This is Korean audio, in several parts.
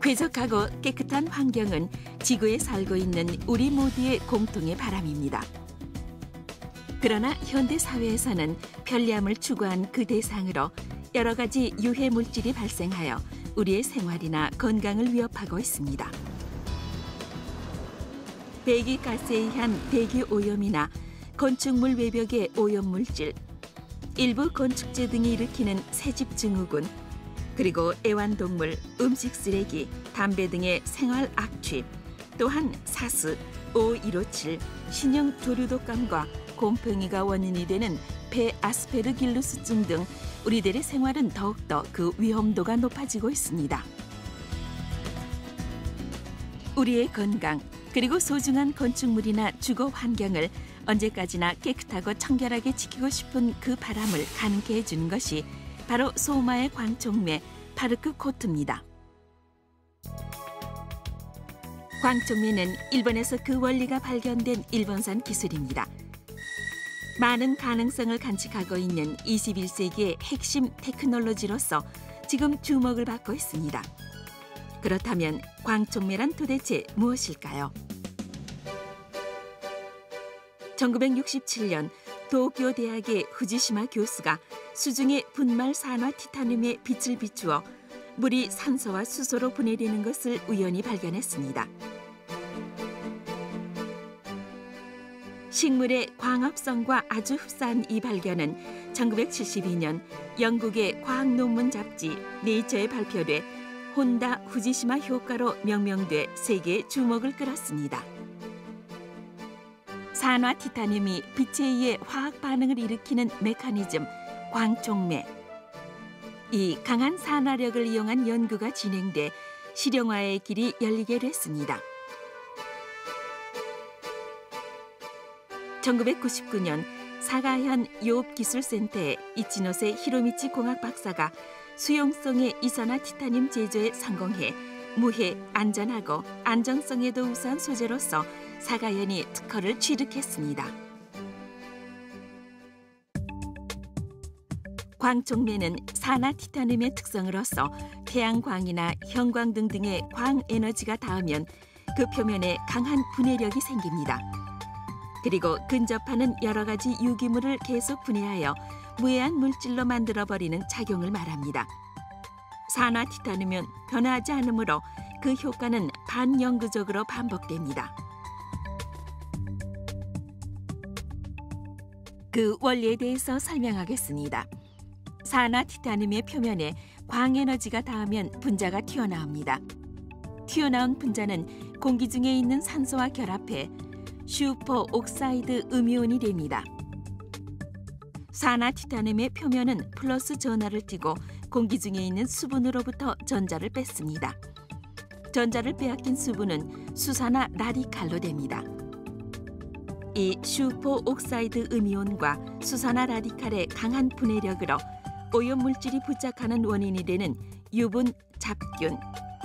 쾌적하고 깨끗한 환경은 지구에 살고 있는 우리 모두의 공통의 바람입니다. 그러나 현대 사회에서는 편리함을 추구한 그 대상으로 여러 가지 유해 물질이 발생하여 우리의 생활이나 건강을 위협하고 있습니다. 배기가스에 의한 대기 오염이나 건축물 외벽의 오염 물질, 일부 건축재 등이 일으키는 새집 증후군, 그리고 애완동물, 음식 쓰레기, 담배 등의 생활 악취, 또한 사스, O157, 신형 조류독감과 곰팡이가 원인이 되는 폐 아스페르길루스증 등 우리들의 생활은 더욱더 그 위험도가 높아지고 있습니다. 우리의 건강, 그리고 소중한 건축물이나 주거 환경을 언제까지나 깨끗하고 청결하게 지키고 싶은 그 바람을 가능케 해주는 것이 바로 소마의 광촉매 파르크 코트입니다. 광촉매는 일본에서 그 원리가 발견된 일본산 기술입니다. 많은 가능성을 간직하고 있는 21세기의 핵심 테크놀로지로서 지금 주목을 받고 있습니다. 그렇다면 광촉매란 도대체 무엇일까요? 1967년 도쿄 대학의 후지시마 교수가 수중의 분말 산화 티타늄에 빛을 비추어 물이 산소와 수소로 분해되는 것을 우연히 발견했습니다. 식물의 광합성과 아주 흡사한 이 발견은 1972년 영국의 과학 논문 잡지 네이처에 발표돼 혼다 후지시마 효과로 명명돼 세계의 주목을 끌었습니다. 산화 티타늄이 빛에 의해 화학 반응을 일으키는 메커니즘 광촉매. 이 강한 산화력을 이용한 연구가 진행돼 실용화의 길이 열리게 됐습니다. 1999년 사가현 요업기술센터의 이치노세 히로미치 공학 박사가 수용성의 이산화 티타늄 제조에 성공해 무해, 안전하고 안정성에도 우수한 소재로서 사가현이 특허를 취득했습니다. 광촉매는 산화 티타늄의 특성으로서 태양광이나 형광 등등의 광에너지가 닿으면 그 표면에 강한 분해력이 생깁니다. 그리고 근접하는 여러 가지 유기물을 계속 분해하여 무해한 물질로 만들어버리는 작용을 말합니다. 산화 티타늄은 변화하지 않으므로 그 효과는 반영구적으로 반복됩니다. 그 원리에 대해서 설명하겠습니다. 산화 티타늄의 표면에 광에너지가 닿으면 분자가 튀어나옵니다. 튀어나온 분자는 공기 중에 있는 산소와 결합해 슈퍼 옥사이드 음이온이 됩니다. 산화 티타늄의 표면은 플러스 전하를 띠고 공기 중에 있는 수분으로부터 전자를 뺐습니다. 전자를 빼앗긴 수분은 수산화 라디칼로 됩니다. 이 슈퍼 옥사이드 음이온과 수산화 라디칼의 강한 분해력으로 오염물질이 부착하는 원인이 되는 유분, 잡균,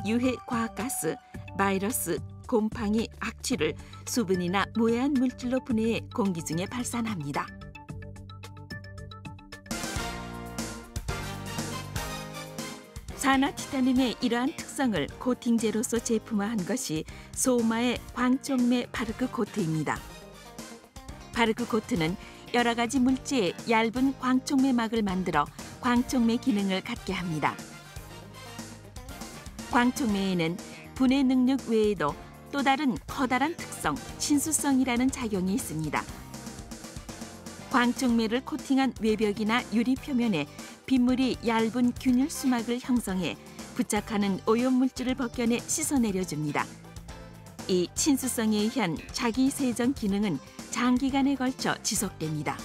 유해 과학가스, 바이러스, 곰팡이, 악취를 수분이나 무해한 물질로 분해해 공기 중에 발산합니다. 산화 티타늄의 이러한 특성을 코팅제로서 제품화한 것이 소마의 광촉매 파르크 코트입니다. 파르크 코트는 여러 가지 물질의 얇은 광촉매막을 만들어 광촉매 기능을 갖게 합니다. 광촉매에는 분해 능력 외에도 또 다른 커다란 특성, 친수성이라는 작용이 있습니다. 광촉매를 코팅한 외벽이나 유리 표면에 빗물이 얇은 균일 수막을 형성해 부착하는 오염물질을 벗겨내 씻어내려줍니다. 이 친수성에 의한 자기 세정 기능은 장기간에 걸쳐 지속됩니다.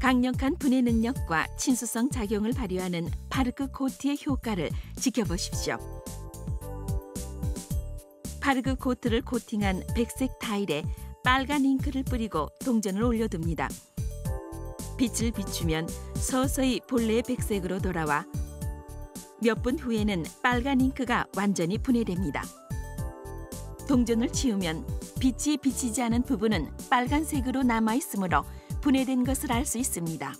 강력한 분해 능력과 친수성 작용을 발휘하는 파르크 코트의 효과를 지켜보십시오. 파르크 코트를 코팅한 백색 타일에 빨간 잉크를 뿌리고 동전을 올려둡니다. 빛을 비추면 서서히 본래의 백색으로 돌아와 몇 분 후에는 빨간 잉크가 완전히 분해됩니다. 동전을 치우면 빛이 비치지 않은 부분은 빨간색으로 남아있으므로 분해된 것을 알 수 있습니다.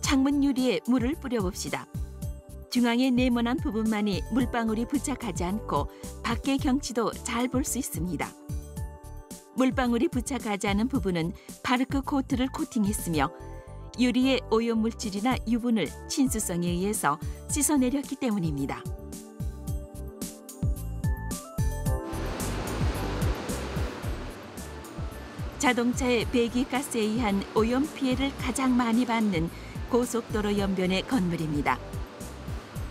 창문 유리에 물을 뿌려봅시다. 중앙의 네모난 부분만이 물방울이 부착하지 않고 밖의 경치도 잘 볼 수 있습니다. 물방울이 부착하지 않은 부분은 파르크 코트를 코팅했으며 유리의 오염물질이나 유분을 친수성에 의해서 씻어내렸기 때문입니다. 자동차의 배기가스에 의한 오염 피해를 가장 많이 받는 고속도로 연변의 건물입니다.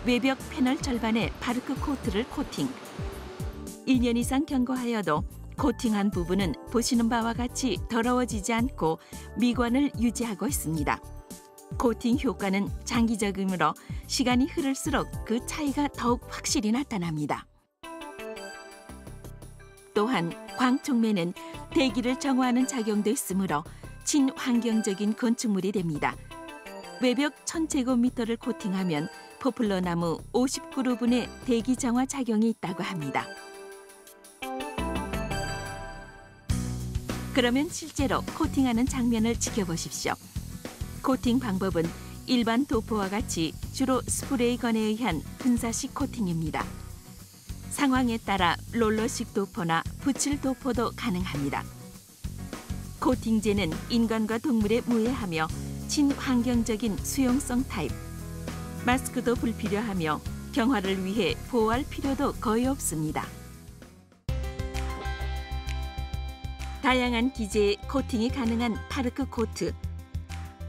외벽 패널 절반에 파르크 코트를 코팅. 2년 이상 경과하여도 코팅한 부분은 보시는 바와 같이 더러워지지 않고 미관을 유지하고 있습니다. 코팅 효과는 장기적이므로 시간이 흐를수록 그 차이가 더욱 확실히 나타납니다. 또한 광촉매는 대기를 정화하는 작용도 있으므로 친환경적인 건축물이 됩니다. 외벽 1000제곱미터를 코팅하면 포플러 나무 50그루분의 대기 정화 작용이 있다고 합니다. 그러면 실제로 코팅하는 장면을 지켜보십시오. 코팅 방법은 일반 도포와 같이 주로 스프레이건에 의한 분사식 코팅입니다. 상황에 따라 롤러식 도포나 붓칠 도포도 가능합니다. 코팅제는 인간과 동물에 무해하며 친환경적인 수용성 타입. 마스크도 불필요하며 경화를 위해 보호할 필요도 거의 없습니다. 다양한 기재의 코팅이 가능한 파르크 코트.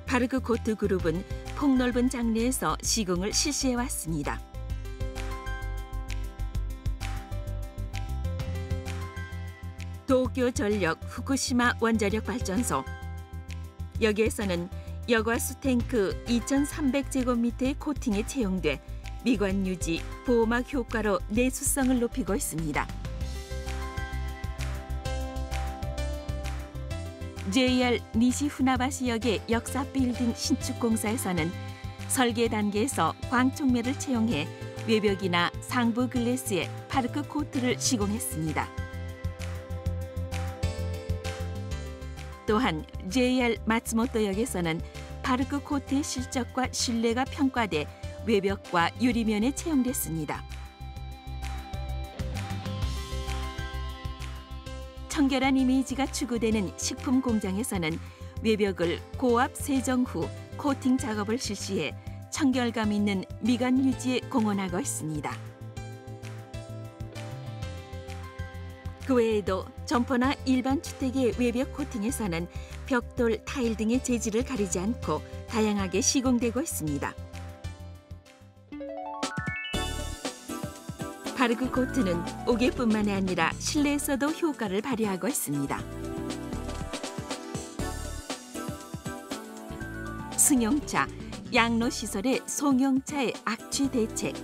파르크 코트 그룹은 폭넓은 장르에서 시공을 실시해왔습니다. 도쿄 전력 후쿠시마 원자력 발전소. 여기에서는 여과수 탱크 2,300제곱미터의 코팅에 채용돼 미관 유지, 보호막 효과로 내수성을 높이고 있습니다. JR 니시후나바시역의 역사 빌딩 신축 공사에서는 설계 단계에서 광촉매를 채용해 외벽이나 상부 글래스에 파르크 코트를 시공했습니다. 또한 JR 마츠모토역에서는 파르크 코트의 실적과 신뢰가 평가돼 외벽과 유리면에 채용됐습니다. 청결한 이미지가 추구되는 식품 공장에서는 외벽을 고압 세정 후 코팅 작업을 실시해 청결감 있는 미관 유지에 공헌하고 있습니다. 그 외에도 점포나 일반 주택의 외벽 코팅에서는 벽돌, 타일 등의 재질을 가리지 않고 다양하게 시공되고 있습니다. 파르크 코트는 옥외뿐만 아니라 실내에서도 효과를 발휘하고 있습니다. 승용차, 양로시설의 송용차의 악취 대책.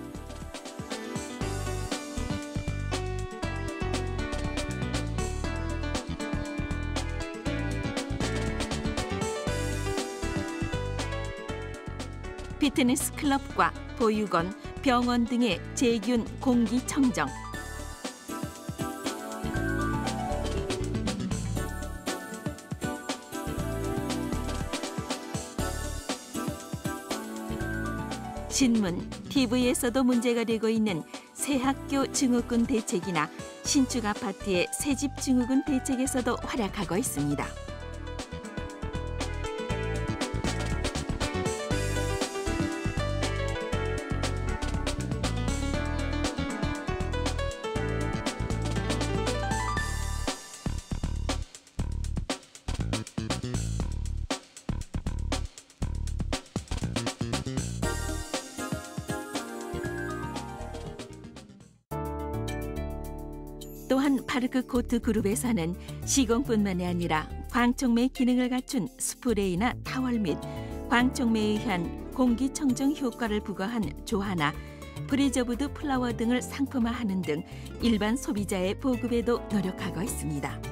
피트니스 클럽과 보육원, 병원 등의 제균 공기청정. 신문, TV에서도 문제가 되고 있는 새학교 증후군 대책이나 신축 아파트의 새집 증후군 대책에서도 활약하고 있습니다. 또한 파르크 코트 그룹에서는 시공뿐만이 아니라 광촉매 기능을 갖춘 스프레이나 타월 및 광촉매에 의한 공기청정 효과를 부과한 조화나 프리저브드 플라워 등을 상품화하는 등 일반 소비자의 보급에도 노력하고 있습니다.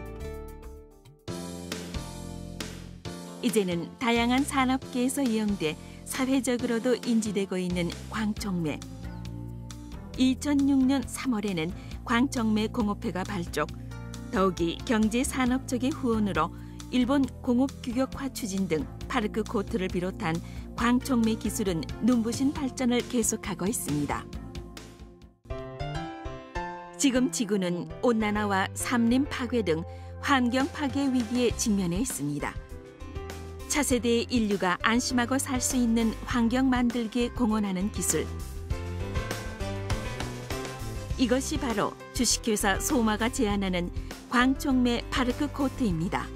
이제는 다양한 산업계에서 이용돼 사회적으로도 인지되고 있는 광촉매. 2006년 3월에는 광촉매 공업회가 발족, 더욱이 경제산업적의 후원으로 일본 공업규격화 추진 등 파르크 코트를 비롯한 광촉매 기술은 눈부신 발전을 계속하고 있습니다. 지금 지구는 온난화와 산림 파괴 등 환경 파괴 위기에 직면해 있습니다. 차세대의 인류가 안심하고 살 수 있는 환경 만들기에 공헌하는 기술. 이것이 바로 주식회사 소마가 제안하는 광촉매 파르크 코트입니다.